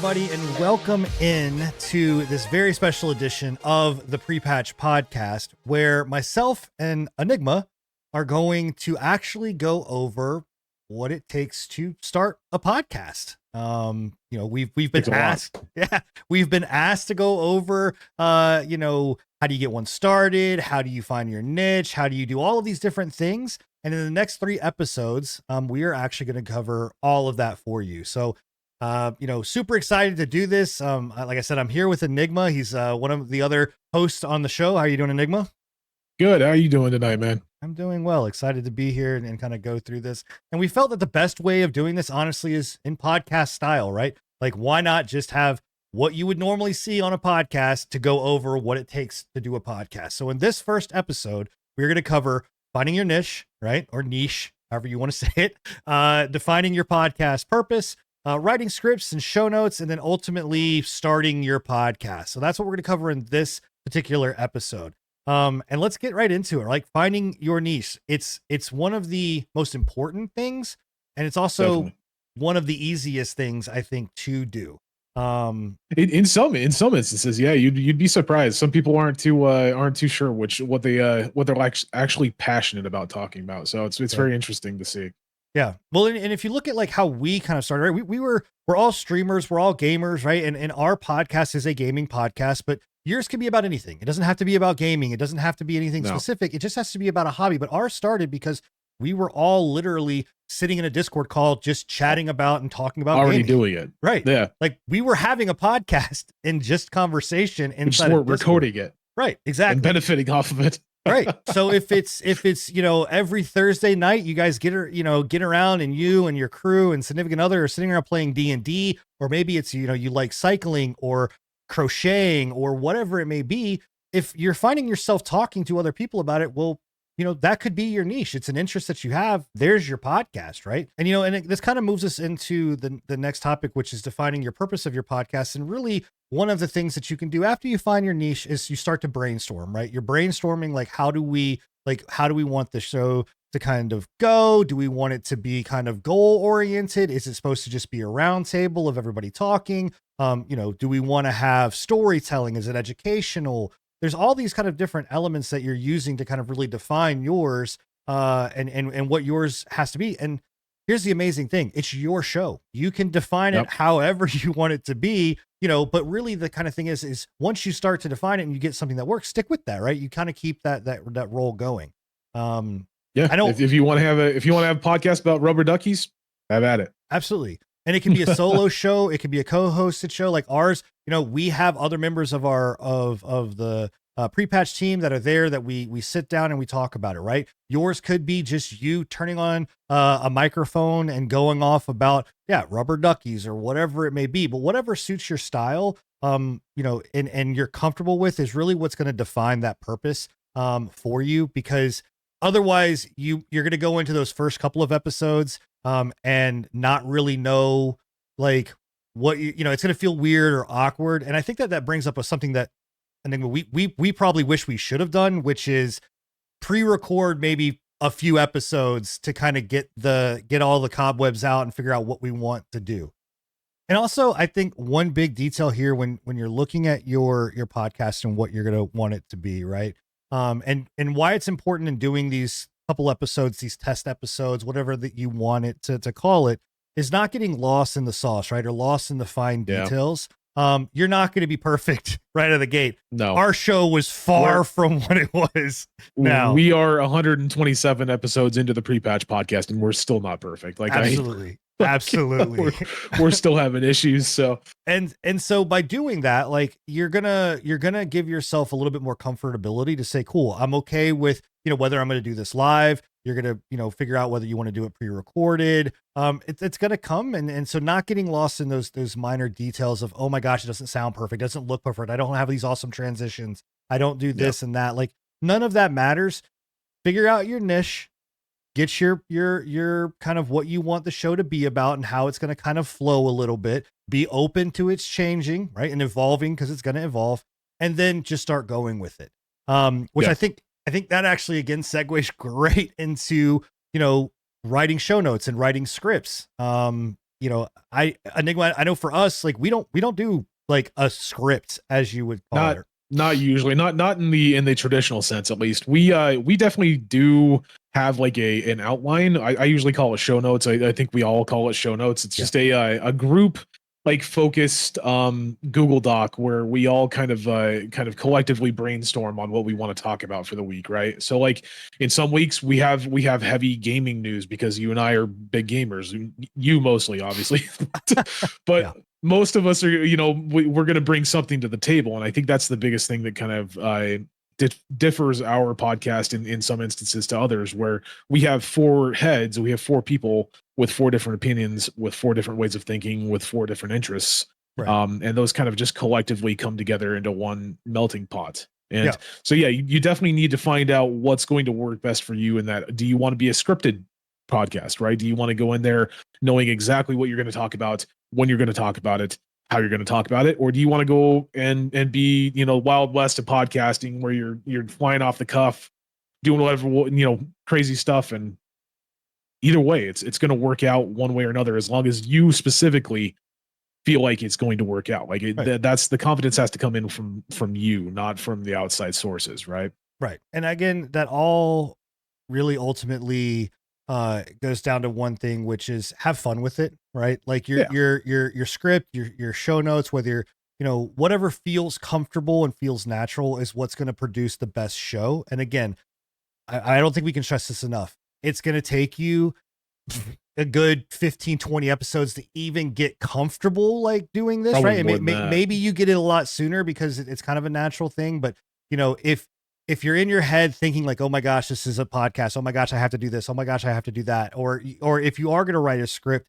everybody, and welcome in to this very special edition of the Pre-Patch Podcast, where myself and Enigma are going to actually go over what it takes to start a podcast. We've been asked, we've been asked to go over, how do you get one started? How do you find your niche? How do you do all of these different things? And in the next 3 episodes, we are actually going to cover all of that for you. So, super excited to do this. Like I said, I'm here with Enigma. He's one of the other hosts on the show. How are you doing, Enigma? Good. How are you doing tonight, man? I'm doing well. Excited to be here and kind of go through this. And we felt that the best way of doing this, honestly, is in podcast style, right? Like, why not just have what you would normally see on a podcast to go over what it takes to do a podcast? So in this first episode, we're going to cover finding your niche, right? Or niche, however you want to say it, defining your podcast purpose, writing scripts and show notes, and then ultimately starting your podcast. So that's what we're going to cover in this particular episode. And let's get right into it. Like, finding your niche. It's one of the most important things, and it's also Definitely one of the easiest things, I think, to do. In some instances, yeah, you'd be surprised. Some people aren't too sure what they're like actually passionate about talking about. So it's very interesting to see. Yeah. Well, and if you look at like how we kind of started, right? We're all streamers, we're all gamers, right? And our podcast is a gaming podcast, but yours can be about anything. It doesn't have to be about gaming. It doesn't have to be anything specific. It just has to be about a hobby. But ours started because we were all literally sitting in a Discord call, just chatting about and talking about already gaming. doing it. Right. Yeah. Like, we were having a podcast and just conversation inside. We're recording it. Right. Exactly. And benefiting off of it. Right. So if it's, every Thursday night, you guys get around, and you and your crew and significant other are sitting around playing D&D, or maybe it's, you like cycling or crocheting or whatever it may be. If you're finding yourself talking to other people about it, well, that could be your niche. It's an interest that you have. There's your podcast, right? And this kind of moves us into the next topic, which is defining your purpose of your podcast. And really, one of the things that you can do after you find your niche is you start to brainstorm, right? You're brainstorming, like, how do we want the show to kind of go? Do we want it to be kind of goal oriented? Is it supposed to just be a round table of everybody talking? Do we want to have storytelling? Is it educational? There's all these kind of different elements that you're using to kind of really define yours, and what yours has to be. And here's the amazing thing. It's your show. You can define it however you want it to be, but really the kind of thing is once you start to define it and you get something that works, stick with that, right? You kind of keep that role going. Yeah. I know if you want to have a podcast about rubber duckies, have at it. Absolutely. And it can be a solo show. It can be a co-hosted show like ours. We have other members of the pre-patch team that are there that we sit down and we talk about it, right? Yours could be just you turning on a microphone and going off about, rubber duckies or whatever it may be, but whatever suits your style, and you're comfortable with is really what's going to define that purpose, for you, because otherwise you're going to go into those first couple of episodes, and not really know, like, what it's going to feel weird or awkward. And I think that brings up something that I think we probably wish we should have done, which is pre-record maybe a few episodes to kind of get all the cobwebs out and figure out what we want to do. And also, I think one big detail here when you're looking at your podcast and what you're going to want it to be, right? And why it's important in doing these couple episodes, these test episodes, whatever that you want it to call it, is not getting lost in the sauce, right? Or lost in the fine details. You're not going to be perfect right out of the gate. No, our show was far from what it was. Now we are 127 episodes into the pre-patch podcast, and we're still not perfect. Like, absolutely. Absolutely. we're still having issues. So, and so by doing that, like, you're gonna give yourself a little bit more comfortability to say, cool, I'm okay with, whether I'm going to do this live. You're going to, figure out whether you want to do it pre-recorded. It's going to come. And so not getting lost in those minor details of, oh my gosh, it doesn't sound perfect. It doesn't look perfect. I don't have these awesome transitions. I don't do this and that. Like, none of that matters. Figure out your niche. Get your kind of what you want the show to be about and how it's going to kind of flow a little bit. Be open to its changing, right? And evolving, because it's going to evolve, and then just start going with it. Which I think that actually, again, segues great into, writing show notes and writing scripts. Enigma, I know for us, like we don't do like a script as you would call Not it. not usually, not in the traditional sense, at least. We definitely do have like an outline. I usually call it show notes. I think we all call it show notes. It's Yeah. just a group like focused Google Doc where we all kind of collectively brainstorm on what we want to talk about for the week, right? So like in some weeks we have heavy gaming news because you and I are big gamers. You mostly, obviously, but Yeah. most of us are, we're going to bring something to the table, and I think that's the biggest thing that kind of differs our podcast in some instances to others, where we have four heads, we have four people with four different opinions, with four different ways of thinking, with four different interests. Right. And those kind of just collectively come together into one melting pot. And Yeah. so, yeah, you definitely need to find out what's going to work best for you in that. Do you want to be a scripted podcast, right? Do you want to go in there knowing exactly what you're going to talk about, when you're going to talk about it, how you're going to talk about it? Or do you want to go and be, Wild West of podcasting where you're flying off the cuff, doing whatever, crazy stuff? And either way, it's going to work out one way or another, as long as you specifically feel like it's going to work out. Like Right. that's the confidence has to come in from you, not from the outside sources, right? Right. And again, that all really ultimately goes down to one thing, which is have fun with it, right? Like Yeah. your script, your show notes, whether you're, whatever feels comfortable and feels natural is what's going to produce the best show. And again, I don't think we can stress this enough. It's going to take you a good 15, 20 episodes to even get comfortable like doing this, Probably right? more And than that. maybe you get it a lot sooner because it's kind of a natural thing. But if you're in your head thinking like, oh my gosh, this is a podcast. Oh my gosh, I have to do this. Oh my gosh, I have to do that. Or if you are going to write a script,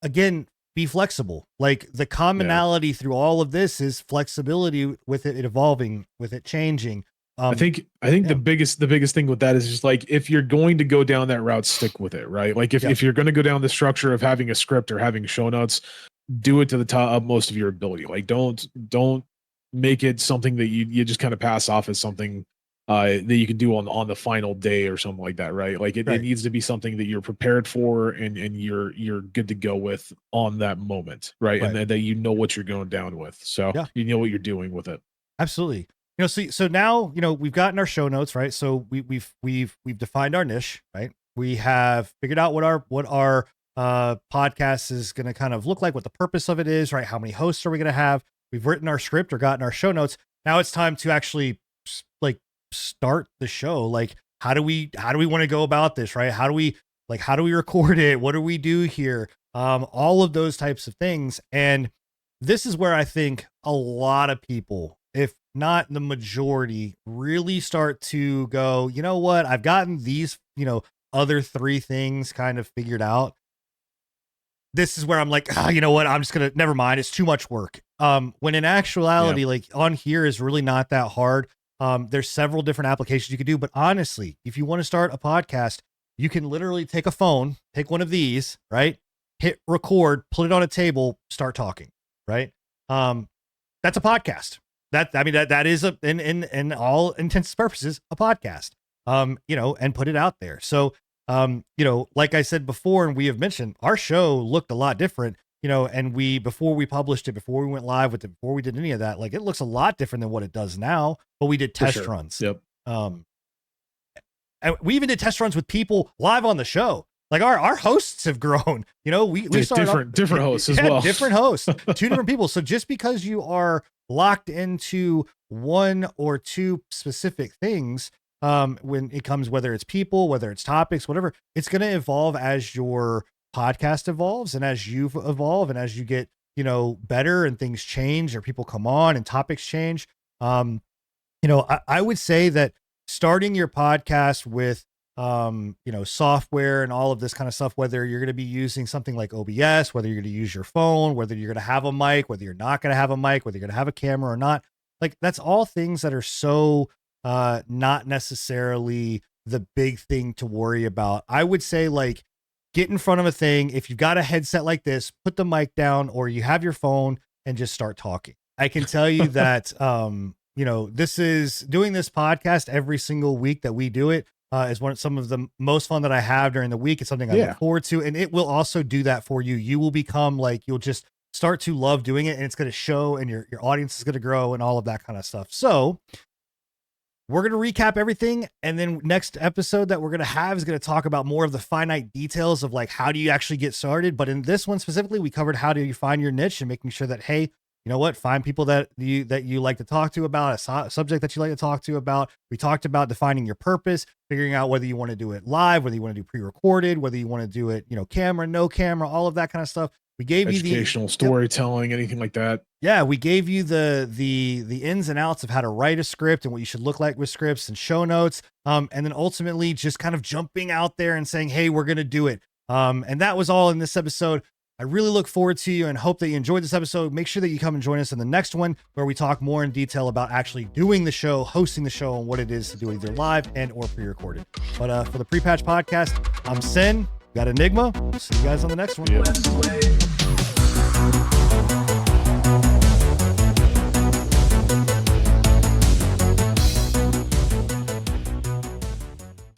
again, be flexible. Like the commonality through all of this is flexibility with it evolving, with it changing. I think Yeah. the biggest thing with that is just like, if you're going to go down that route, stick with it, right? Like if you're going to go down the structure of having a script or having show notes, do it to the top most of your ability. Like don't make it something that you just kind of pass off as something that you can do on the final day or something like that, right? Like it Right. needs to be something that you're prepared for and you're good to go with on that moment, right? Right. And that you know what you're going down with, so Yeah. you know what you're doing with it. Absolutely. So now, we've gotten our show notes, right? So we've defined our niche, right? We have figured out what our podcast is going to kind of look like, what the purpose of it is, right? How many hosts are we going to have? We've written our script or gotten our show notes. Now it's time to actually like start the show. Like, how do we want to go about this, right? How do we record it? What do we do here? All of those types of things. And this is where I think a lot of people, if not the majority, really start to go, you know what? I've gotten these, other three things kind of figured out. This is where I'm like, you know what? I'm just going to, never mind. It's too much work. When in actuality, like on here is really not that hard. There's several different applications you could do, but honestly, if you want to start a podcast, you can literally take a phone, take one of these, right? Hit record, put it on a table, start talking, right? That's a podcast. That is in all intents and purposes a podcast. And put it out there. So, like I said before, and we have mentioned, our show looked a lot different, and before we published it, before we went live with it, before we did any of that, like it looks a lot different than what it does now, but we did test runs. Yep. And we even did test runs with people live on the show. Like our hosts have grown, we started different hosts as well. Different hosts, two different people. So just because you are locked into one or two specific things, when it comes, whether it's people, whether it's topics, whatever, it's going to evolve as your podcast evolves and as you evolve and as you get, better and things change or people come on and topics change. I would say that starting your podcast with, software and all of this kind of stuff, whether you're going to be using something like OBS, whether you're going to use your phone, whether you're going to have a mic, whether you're not going to have a mic, whether you're going to have a camera or not, like that's all things that are so not necessarily the big thing to worry about. I would say like get in front of a thing. If you've got a headset like this, put the mic down or you have your phone and just start talking. I can tell you that, this is doing this podcast every single week that we do it. is some of the most fun that I have during the week. It's something I look forward to, and it will also do that for you. You will become like, you'll just start to love doing it, and it's going to show, and your audience is going to grow and all of that kind of stuff. So we're going to recap everything. And then next episode that we're going to have is going to talk about more of the finite details of like, how do you actually get started? But in this one specifically, we covered how do you find your niche and making sure that, hey, you know what, find people that you like to talk to about a subject that you like to talk to about. We talked about defining your purpose, figuring out whether you want to do it live, whether you want to do pre-recorded, whether you want to do it, camera, no camera, all of that kind of stuff. We gave you the educational storytelling, anything like that. Yeah, we gave you the ins and outs of how to write a script and what you should look like with scripts and show notes. And then ultimately just kind of jumping out there and saying, hey, we're going to do it. And that was all in this episode. I really look forward to you and hope that you enjoyed this episode. Make sure that you come and join us in the next one, where we talk more in detail about actually doing the show, hosting the show, and what it is to do either live and or pre-recorded. But for the Pre-Patch Podcast, I'm Sin. Got Enigma. See you guys on the next one. Yeah.